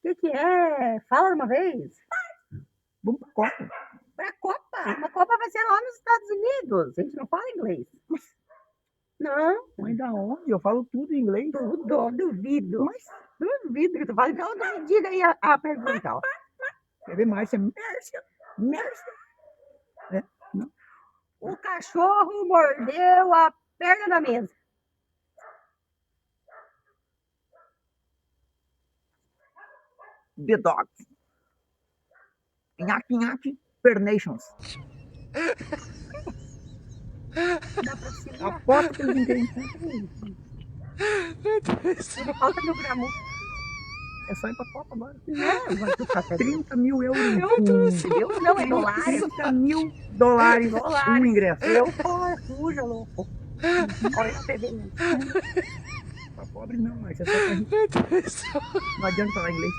Que é? Fala uma vez. Vamos pra Copa. Pra Copa. A Copa vai ser lá nos Estados Unidos. A gente não fala inglês. Não, Mas da onde? Eu falo tudo em inglês. duvido. Mas Duvido que tu fala. Então, me diga aí a pergunta, ó. quer ver mais? É Mércia. Mércia. É, não. O cachorro mordeu a perna da mesa. The Dogs. Nhaque, nhaque, Per Nations. Dá pra segurar. Aposto que eles entendem. Ele falta no gramu. É só ir pra Copa agora. Não, mas tu tá 30 mil euros. Eu não, é dólares. 30 mil dólares um ingresso. Eu fuja, louco. Olha a TV mesmo. Pra pobre não, mas é só pra gente. Não adianta falar inglês.